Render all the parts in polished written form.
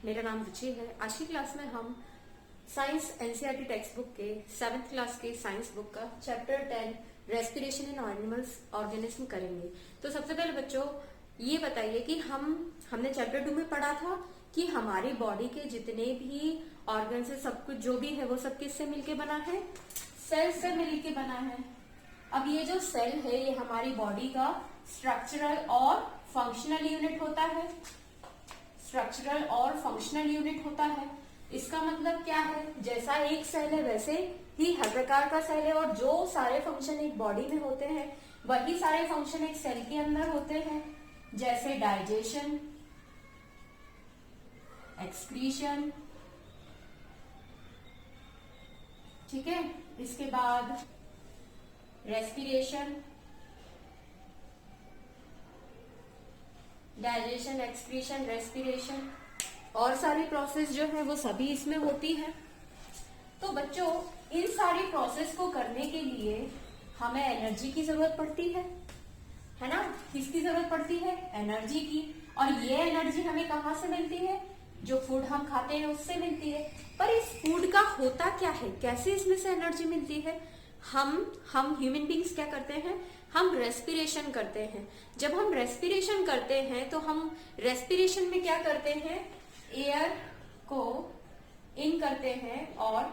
मेरा नाम रुचि है। आज की क्लास में हम साइंस एनसीईआरटी टेक्स्ट बुक के 7th क्लास के साइंस बुक का chapter 10 respiration in animals organism करेंगे। तो सबसे पहले बच्चों ये बताइए कि हमने चैप्टर 2 में पढ़ा था कि हमारी बॉडी के जितने भी ऑर्गन है, सब कुछ जो भी है वो सब किससे मिलके बना है? सेल से मिलके बना है। अब ये जो सेल है ये हमारी बॉडी का स्ट्रक्चरल और फंक्शनल यूनिट होता है। स्ट्रक्चरल और फंक्शनल यूनिट होता है। इसका मतलब क्या है? जैसा एक सेल है वैसे ही हर प्रकार का सेल है, और जो सारे फंक्शन एक बॉडी में होते हैं वही सारे फंक्शन एक सेल के अंदर होते हैं, जैसे डाइजेशन, एक्सक्रीशन, ठीक है, इसके बाद रेस्पिरेशन, डाइजेशन, एक्सक्रीशन, रेस्पिरेशन और सारी प्रोसेस जो है वो सभी इसमें होती है। तो बच्चों इन सारी प्रोसेस को करने के लिए हमें एनर्जी की जरूरत पड़ती है ना? किसकी जरूरत पड़ती है? एनर्जी की। और ये एनर्जी हमें कहाँ से मिलती है? जो फूड हम खाते हैं उससे मिलती है। पर इस फूड का होता क्या है? कैसे इसमें से एनर्जी मिलती है? हम ह्यूमन बींग्स क्या करते हैं? हम रेस्पिरेशन करते हैं। जब हम रेस्पिरेशन करते हैं तो हम रेस्पिरेशन में क्या करते हैं? एयर को इन करते हैं और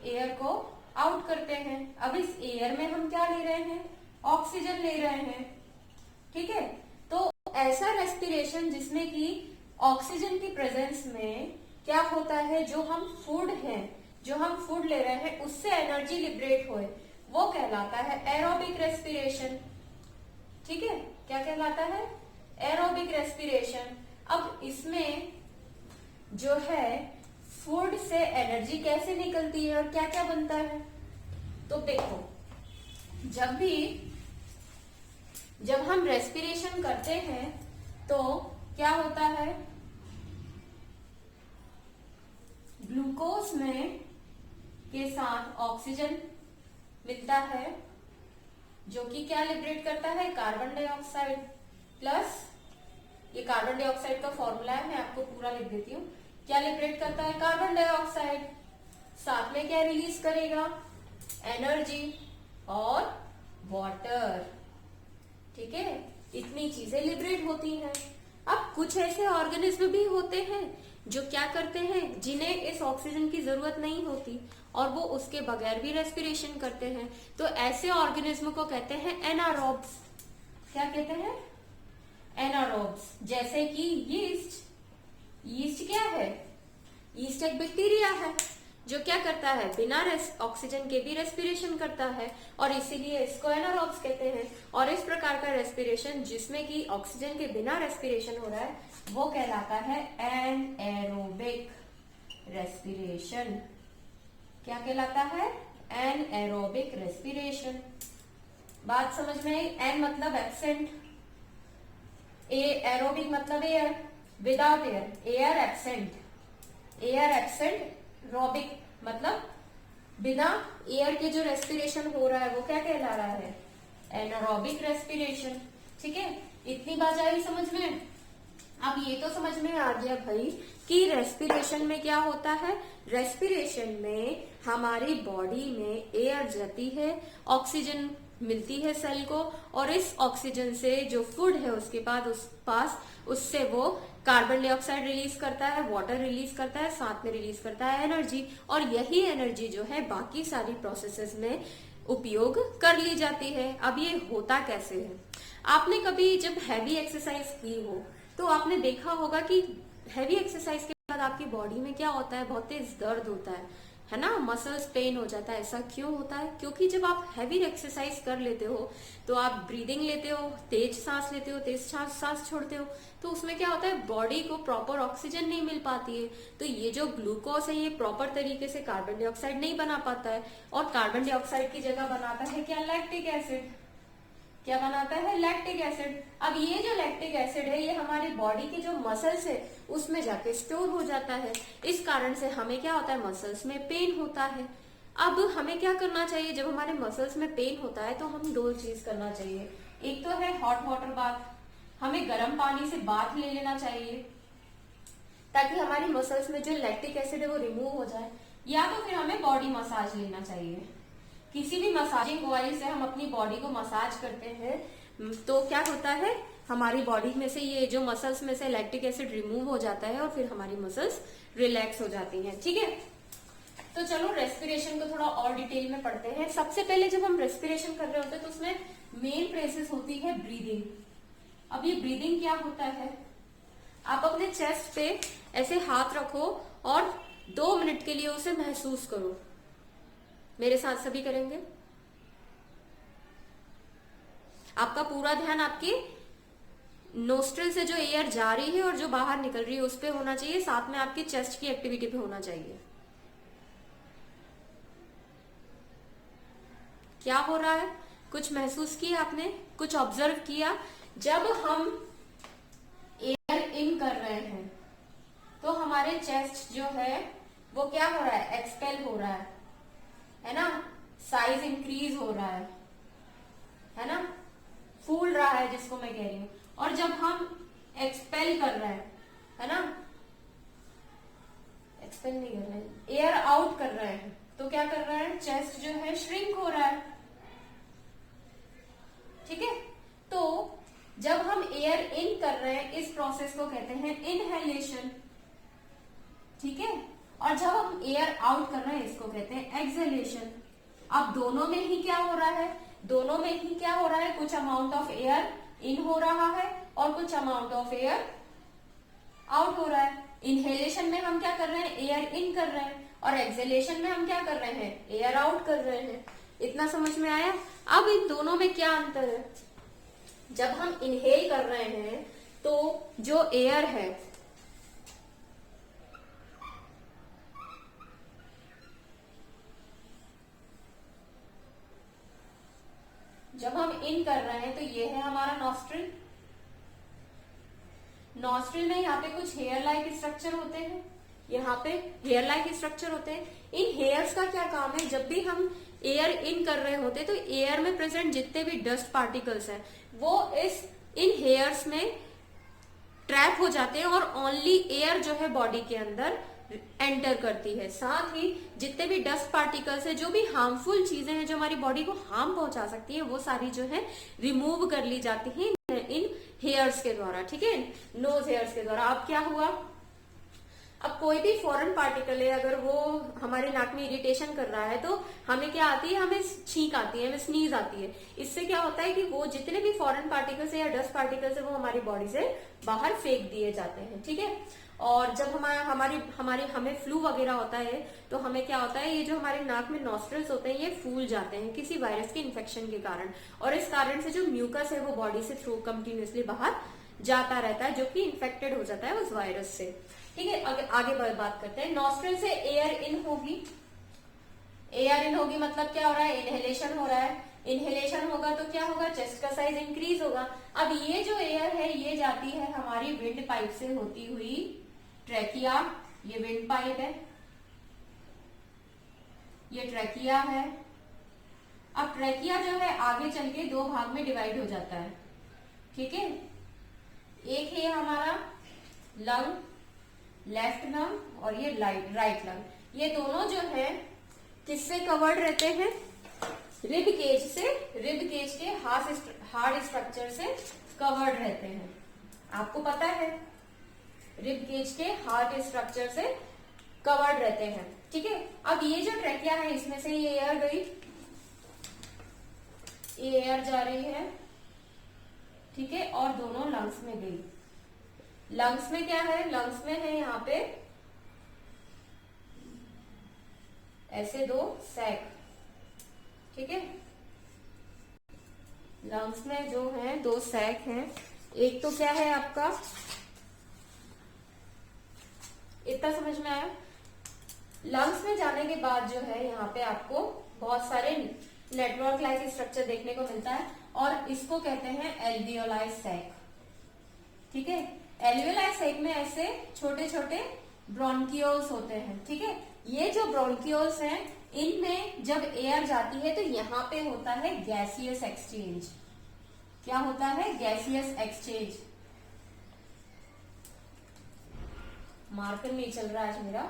एयर को आउट करते हैं। अब इस एयर में हम क्या ले रहे हैं? ऑक्सीजन ले रहे हैं, ठीक है। तो ऐसा रेस्पिरेशन जिसमें कि ऑक्सीजन की प्रेजेंस में क्या होता है, जो हम फूड ले रहे हैं उससे एनर्जी लिबरेट होए, वो कहलाता है एरोबिक रेस्पिरेशन, ठीक है। क्या कहलाता है? Aerobic respiration. अब इसमें जो है फूड से एनर्जी कैसे निकलती है और क्या क्या बनता है? तो देखो, जब हम रेस्पिरेशन करते हैं तो क्या होता है? ग्लूकोज में के साथ ऑक्सीजन मिलता है, जो कि क्या लिबरेट करता है? कार्बन डाइऑक्साइड प्लस, ये कार्बन डाइऑक्साइड का फॉर्मूला है, मैं आपको पूरा लिख देती हूँ। क्या लिबरेट करता है? Carbon dioxide. साथ में क्या रिलीज करेगा? एनर्जी और वाटर, ठीक है। इतनी चीजें लिबरेट होती हैं। अब कुछ ऐसे ऑर्गेनिज्म भी होते हैं जो क्या करते हैं, जिन्हें इस ऑक्सीजन की जरूरत नहीं होती और वो उसके बगैर भी रेस्पिरेशन करते हैं। तो ऐसे ऑर्गेनिज्म को कहते हैं एनारोब्स। क्या कहते हैं? एनारोब्स। जैसे कि यीस्ट। यीस्ट क्या है? यीस्ट एक बैक्टीरिया है जो क्या करता है? बिना ऑक्सीजन के भी रेस्पिरेशन करता है, और इसीलिए इसको एनारोब्स कहते हैं। और इस प्रकार का रेस्पिरेशन जिसमें कि ऑक्सीजन के बिना रेस्पिरेशन हो रहा है वो कहलाता है एनएरोबिक रेस्पिरेशन। क्या कहलाता है? Anaerobic respiration. बात समझ में आई? एन मतलब एब्सेंट, एरोबिक मतलब air, without air, air absent, robic मतलब बिना एयर के जो रेस्पिरेशन हो रहा है वो क्या कहला रहा है? एनारोबिक रेस्पिरेशन, ठीक है। इतनी बात आई समझ में? अब ये तो समझ में आ गया भाई कि रेस्पिरेशन में क्या होता है। रेस्पिरेशन में हमारी बॉडी में एयर जाती है, ऑक्सीजन मिलती है सेल को, और इस ऑक्सीजन से जो फूड है उसके पास उससे वो कार्बन डाइऑक्साइड रिलीज करता है, वाटर रिलीज करता है, साथ में रिलीज करता है एनर्जी, और यही एनर्जी जो है बाकी सारी प्रोसेसेस में उपयोग कर ली जाती है। अब ये होता कैसे है? आपने कभी जब हैवी एक्सरसाइज की हो तो आपने देखा होगा कि हैवी एक्सरसाइज के बाद आपकी बॉडी में क्या होता है? बहुत तेज दर्द होता है ना? मसल्स पेन हो जाता है। ऐसा क्यों होता है? क्योंकि जब आप हैवी एक्सरसाइज कर लेते हो तो आप ब्रीदिंग लेते हो, तेज सांस लेते हो, तेज सांस छोड़ते हो, तो उसमें क्या होता है? बॉडी को प्रॉपर ऑक्सीजन नहीं मिल पाती है। तो ये जो ग्लूकोज है ये प्रॉपर तरीके से कार्बन डाइऑक्साइड नहीं बना पाता है, और कार्बन डाइऑक्साइड की जगह बनाता है क्या? Lactic acid. क्या बनाता है? Lactic acid. अब ये जो लैक्टिक एसिड है ये हमारी बॉडी के जो मसल्स है उसमें जाके स्टोर हो जाता है। इस कारण से हमें क्या होता है? मसल्स में पेन होता है। अब हमें क्या करना चाहिए? जब हमारे मसल्स में पेन होता है तो हम दो चीज करना चाहिए। एक तो है हॉट वाटर बाथ, हमें गर्म पानी से बाथ ले लेना चाहिए। ताकि हमारी मसल्स में जो लैक्टिक एसिड है वो रिमूव हो जाए, या तो फिर हमें बॉडी मसाज लेना चाहिए। किसी भी मसाजिंग ऑयल से हम अपनी बॉडी को मसाज करते हैं तो क्या होता है, हमारी बॉडी में से ये जो मसल्स में से लैक्टिक एसिड रिमूव हो जाता है और फिर हमारी मसल्स रिलैक्स हो जाती हैं। ठीक है, तो चलो रेस्पिरेशन को थोड़ा और डिटेल में पढ़ते हैं। सबसे पहले जब हम रेस्पिरेशन कर रहे होते हैं तो उसमें मेन प्रोसेस होती है ब्रीदिंग। अब ये ब्रीदिंग क्या होता है, आप अपने चेस्ट पे ऐसे हाथ रखो और 2 मिनट के लिए उसे महसूस करो। मेरे साथ सभी करेंगे। आपका पूरा ध्यान आपकी नोस्ट्रिल से जो एयर जा रही है और जो बाहर निकल रही है उस पे होना चाहिए, साथ में आपकी चेस्ट की एक्टिविटी पे होना चाहिए। क्या हो रहा है, कुछ महसूस किया आपने, कुछ ऑब्जर्व किया। जब हम एयर इन कर रहे हैं तो हमारे चेस्ट जो है वो क्या हो रहा है, एक्सपेल हो रहा है ना, साइज इंक्रीज हो रहा है ना, फूल रहा है जिसको मैं कह रही हूं। और जब हम एक्सपेल कर रहे हैं, है ना, एक्सपेल नहीं कर रहे हैं, एयर आउट कर रहे हैं, तो क्या कर रहे हैं, चेस्ट जो है श्रिंक हो रहा है। ठीक है, तो जब हम एयर इन कर रहे हैं इस प्रोसेस को कहते हैं इनहेलेशन। ठीक है, और जब हम एयर आउट कर रहे हैं इसको कहते हैं एक्सहेलेशन। अब दोनों में ही क्या हो रहा है, दोनों में ही क्या हो रहा है, कुछ अमाउंट ऑफ एयर इन हो रहा है और कुछ अमाउंट ऑफ एयर आउट हो रहा है। इनहेलेशन में हम क्या कर रहे हैं, एयर इन कर रहे हैं, और एक्सहेलेशन में हम क्या कर रहे हैं, एयर आउट कर रहे हैं। इतना समझ में आया। अब इन दोनों में क्या अंतर है, जब हम इनहेल कर रहे हैं तो जो एयर है जब हम इन कर रहे हैं तो ये है हमारा नॉस्ट्रिल। नॉस्ट्रिल में यहाँ पे कुछ हेयर लाइक स्ट्रक्चर होते हैं, यहाँ पे हेयर लाइक स्ट्रक्चर होते हैं। इन हेयर्स का क्या काम है, जब भी हम एयर इन कर रहे होते हैं तो एयर में प्रेजेंट जितने भी डस्ट पार्टिकल्स हैं वो इन हेयर्स में ट्रैप हो जाते हैं और ओनली एयर जो है बॉडी के अंदर एंटर करती है। साथ ही जितने भी डस्ट पार्टिकल्स है, जो भी हार्मफुल चीजें हैं जो हमारी बॉडी को हार्म पहुंचा सकती है, वो सारी जो है रिमूव कर ली जाती है इन हेयर्स के द्वारा। ठीक है, नोज हेयर्स के द्वारा। अब क्या हुआ, अब कोई भी फॉरेन पार्टिकल है अगर वो हमारे नाक में इरिटेशन कर रहा है तो हमें क्या आती है, हमें छींक आती है, हमें स्नीज आती है। इससे क्या होता है कि वो जितने भी फॉरेन पार्टिकल्स है या डस्ट पार्टिकल्स है वो हमारी बॉडी से बाहर फेंक दिए जाते हैं। ठीक है, और जब हमें फ्लू वगैरह होता है तो हमें क्या होता है, ये जो हमारे नाक में नॉस्ट्रिल्स होते हैं ये फूल जाते हैं किसी वायरस के इन्फेक्शन के कारण, और इस कारण से जो म्यूकस है वो बॉडी से थ्रू कंटिन्यूसली बाहर जाता रहता है, जो कि इन्फेक्टेड हो जाता है उस वायरस से। ठीक है, आगे बात करते हैं। नॉस्ट्रिल से एयर इन होगी, एयर इन होगी मतलब क्या हो रहा है, इनहेलेशन हो रहा है। इनहेलेशन होगा तो क्या होगा, चेस्ट का साइज इंक्रीज होगा। अब ये जो एयर है ये जाती है हमारी विंड पाइप से होती हुई ट्रैकिया, ये विंड पाइप है, ये ट्रैकिया है। अब ट्रैकिया जो है आगे चल के 2 भाग में डिवाइड हो जाता है। ठीक है, एक है हमारा लंग, लेफ्ट लंग, और ये राइट लंग। ये दोनों जो है किससे कवर्ड रहते हैं, रिब केज से, रिब केज के हार्ड स्ट्रक्चर से कवर्ड रहते हैं। आपको पता है रिब केज के हार्ड स्ट्रक्चर से कवर्ड रहते हैं। ठीक है, अब ये जो ट्रैकिया है इसमें से ये एयर गई, ये एयर जा रही है। ठीक है, और दोनों लंग्स में गई। लंग्स में क्या है, लंग्स में है यहाँ पे ऐसे 2 सैक। ठीक है, लंग्स में जो है 2 सैक हैं। एक तो क्या है आपका, इतना समझ में आया। लंग्स में जाने के बाद जो है यहाँ पे आपको बहुत सारे नेटवर्क लाइक स्ट्रक्चर देखने को मिलता है और इसको कहते हैं एल्वियोलाई सैक। ठीक है, एल्वियोलाई सैक में ऐसे छोटे छोटे ब्रोंकियोल्स होते हैं। ठीक है, ये जो ब्रोंकियोल्स हैं इनमें जब एयर जाती है तो यहाँ पे होता है गैसियस एक्सचेंज। क्या होता है, गैसियस एक्सचेंज। मार्कर नहीं चल रहा आज मेरा।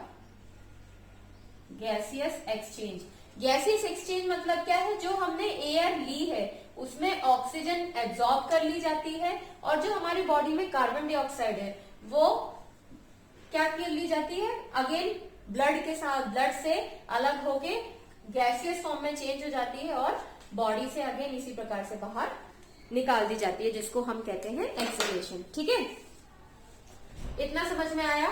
गैसियस एक्सचेंज, गैसियस एक्सचेंज मतलब क्या है, जो हमने एयर ली है उसमें ऑक्सीजन एब्जॉर्ब कर ली जाती है और जो हमारी बॉडी में कार्बन डाइऑक्साइड है वो क्या कर ली जाती है, अगेन ब्लड के साथ, ब्लड से अलग होके गैसियस फॉर्म में चेंज हो जाती है और बॉडी से अगेन इसी प्रकार से बाहर निकाल दी जाती है, जिसको हम कहते हैं एक्सहेलेशन। ठीक है, इतना समझ में आया।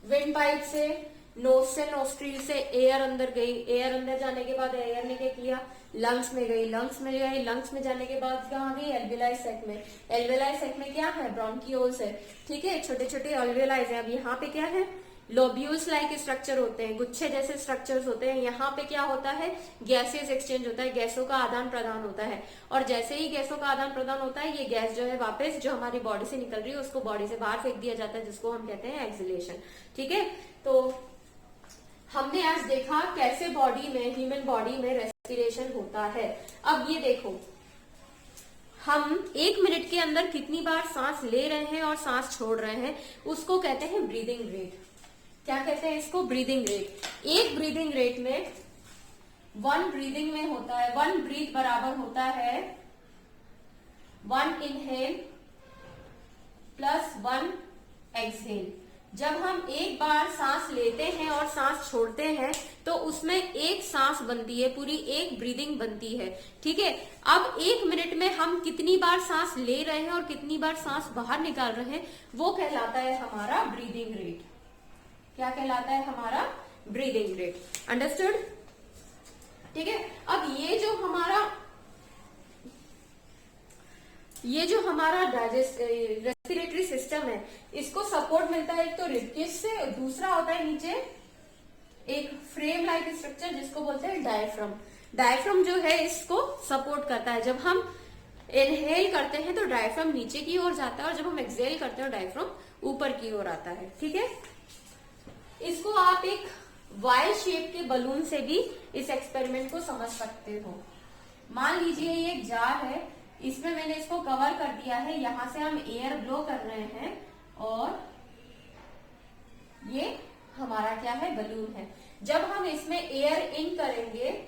विंड पाइप से, नोज से, नोस्ट्रिल से एयर अंदर गई, एयर अंदर जाने के बाद एयर ने क्या किया, लंग्स में गई, लंग्स में गई, लंग्स में जाने के बाद कहाँ गई, एल्वेलाई सैक में। एल्वेलाई सैक में क्या है, ब्रोंकियोल्स है। ठीक है, छोटे छोटे एल्वेलाइज है। अब यहाँ पे क्या है, लोब्यूल्स लाइक स्ट्रक्चर होते हैं, गुच्छे जैसे स्ट्रक्चर्स होते हैं। यहाँ पे क्या होता है, गैसेस एक्सचेंज होता है, गैसों का आदान प्रदान होता है। और जैसे ही गैसों का आदान प्रदान होता है, ये गैस जो है वापस जो हमारी बॉडी से निकल रही है उसको बॉडी से बाहर फेंक दिया जाता है, जिसको हम कहते हैं एक्सहेलेशन। ठीक है, तो हमने आज देखा कैसे बॉडी में, ह्यूमन बॉडी में रेस्पिरेशन होता है। अब ये देखो, हम 1 मिनट के अंदर कितनी बार सांस ले रहे हैं और सांस छोड़ रहे हैं, उसको कहते हैं ब्रीदिंग रेट। क्या कहते हैं इसको, ब्रीदिंग रेट। एक ब्रीदिंग रेट में 1 ब्रीदिंग में होता है, 1 ब्रीथ बराबर होता है 1 इनहेल प्लस 1 एक्सहेल। जब हम एक बार सांस लेते हैं और सांस छोड़ते हैं तो उसमें एक सांस बनती है, पूरी एक ब्रीदिंग बनती है। ठीक है, अब 1 मिनट में हम कितनी बार सांस ले रहे हैं और कितनी बार सांस बाहर निकाल रहे हैं, वो कहलाता है हमारा ब्रीदिंग रेट। क्या कहलाता है, हमारा ब्रीदिंग रेट। अंडरस्टूड? ठीक है, अब ये जो हमारा रेस्पिरेटरी सिस्टम है, इसको सपोर्ट मिलता है एक तो रिबकेज से, और दूसरा होता है नीचे एक फ्रेम लाइक स्ट्रक्चर जिसको बोलते हैं डायफ्राम। डायफ्राम जो है इसको सपोर्ट करता है। जब हम इनहेल करते हैं तो डायफ्राम नीचे की ओर जाता है और जब हम एक्सहेल करते हैं डायफ्राम ऊपर की ओर आता है। ठीक है, इसको आप एक वाई शेप के बलून से भी इस एक्सपेरिमेंट को समझ सकते हो। मान लीजिए ये एक जार है, इसमें मैंने इसको कवर कर दिया है, यहां से हम एयर ब्लो कर रहे हैं और ये हमारा क्या है, बलून है। जब हम इसमें एयर इन करेंगे,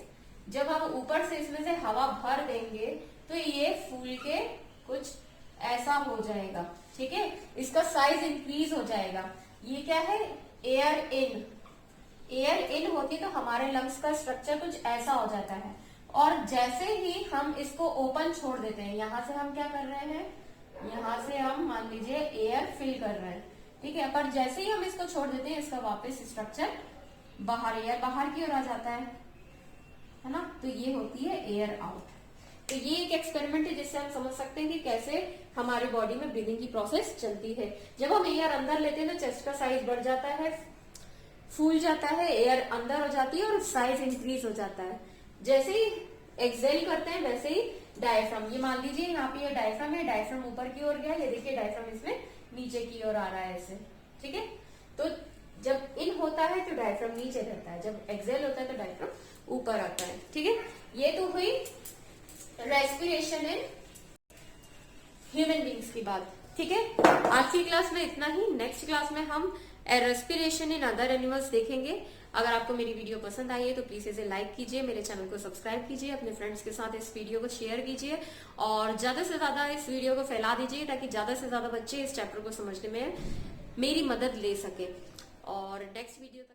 जब हम ऊपर से इसमें से हवा भर देंगे तो ये फूल के कुछ ऐसा हो जाएगा। ठीक है, इसका साइज इंक्रीज हो जाएगा। ये क्या है, एयर इन। एयर इन होती तो हमारे लंग्स का स्ट्रक्चर कुछ ऐसा हो जाता है, और जैसे ही हम इसको ओपन छोड़ देते हैं, यहां से हम क्या कर रहे हैं, यहां से हम मान लीजिए एयर फिल कर रहे हैं। ठीक है, पर जैसे ही हम इसको छोड़ देते हैं इसका वापस स्ट्रक्चर बाहर, एयर बाहर की ओर आ जाता है ना, तो ये होती है एयर आउट। तो ये एक एक्सपेरिमेंट है जिससे हम समझ सकते हैं कि कैसे हमारी बॉडी में ब्रीदिंग की प्रोसेस चलती है। जब हम एयर अंदर लेते हैं तो चेस्ट का साइज बढ़ जाता है, फूल जाता है, एयर अंदर हो जाती है और साइज इंक्रीज हो जाता है। जैसे ही एक्सहेल करते हैं वैसे ही डायफ्राम, ये मान लीजिए यहाँ पे ये डायफ्राम है, डायफ्राम ऊपर की ओर गया, ये देखिए डायफ्राम इसमें नीचे की ओर आ रहा है ऐसे। ठीक है, तो जब इन होता है तो डायफ्राम नीचे रहता है, जब एक्सहेल होता है तो डायफ्राम ऊपर आता है। ठीक है, ये तो हुई रेस्पिरेशन इन ह्यूमन बींग्स की बात। ठीक है, आज की क्लास में इतना ही। नेक्स्ट क्लास में हम रेस्पिरेशन इन अदर एनिमल्स देखेंगे। अगर आपको मेरी वीडियो पसंद आई है तो प्लीज इसे लाइक कीजिए, मेरे चैनल को सब्सक्राइब कीजिए, अपने फ्रेंड्स के साथ इस वीडियो को शेयर कीजिए और ज्यादा से ज्यादा इस वीडियो को फैला दीजिए ताकि ज्यादा से ज्यादा बच्चे इस चैप्टर को समझने में मेरी मदद ले सके। और नेक्स्ट वीडियो तक